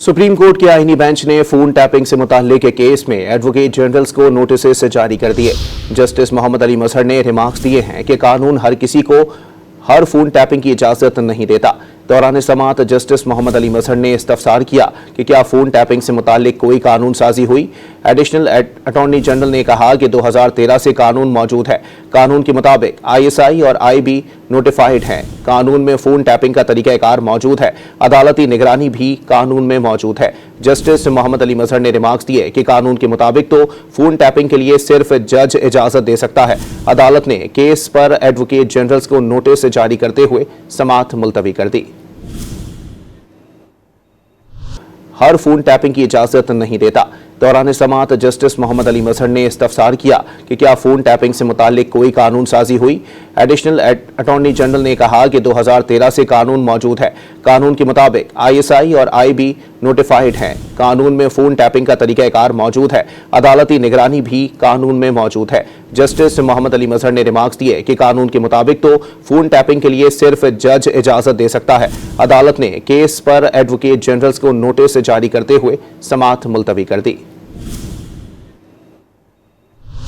Supreme court के आईनी bench ने फोन टैपिंग से मुताल्लिक एक केस में एडवोकेट जनरल्स को नोटिस जारी कर दिए। जस्टिस मोहम्मद अली मजहर ने रिमार्क्स दिए हैं कि कानून हर किसी को हर फोन टैपिंग की इजाजत नहीं देता। दौरान समाअत जस्टिस मोहम्मद अली मजहर ने इस्तफसार किया कि क्या फोन टैपिंग से मुताल्लिक कोई कानून साजी हुई। एडिशनल अटॉर्नी जनरल ने कहा कि 2013 से कानून मौजूद है। कानून के मुताबिक ISI और IB नोटिफाइड हैं। कानून में फोन टैपिंग का तरीकाकार मौजूद है। अदालती निगरानी भी कानून में मौजूद है। जस्टिस मोहम्मद अली मजहर ने रिमार्क्स दिए कि कानून के मुताबिक तो फोन टैपिंग के लिए सिर्फ जज इजाजत दे सकता है। अदालत ने केस पर एडवोकेट जनरल्स को नोटिस जारी करते हुए समाअत मुलतवी कर दी। हर फोन टैपिंग की इजाजत नहीं देता। दौरान समाअत जस्टिस मोहम्मद अली मजहर ने इस्तफसार किया कि क्या फोन टैपिंग से मुताल्लिक कोई कानून साजी हुई। एडिशनल अटॉर्नी जनरल ने कहा कि 2013 से कानून मौजूद है। कानून के मुताबिक ISI और IB नोटिफाइड हैं। कानून में फोन टैपिंग का तरीकाकार मौजूद है। अदालती निगरानी भी कानून में मौजूद है। जस्टिस मोहम्मद अली मजहर ने रिमार्क्स दिए कि कानून के मुताबिक तो फोन टैपिंग के लिए सिर्फ जज इजाजत दे सकता है। अदालत ने केस पर एडवोकेट जनरल्स को नोटिस जारी करते हुए समाअत मुलतवी कर दी।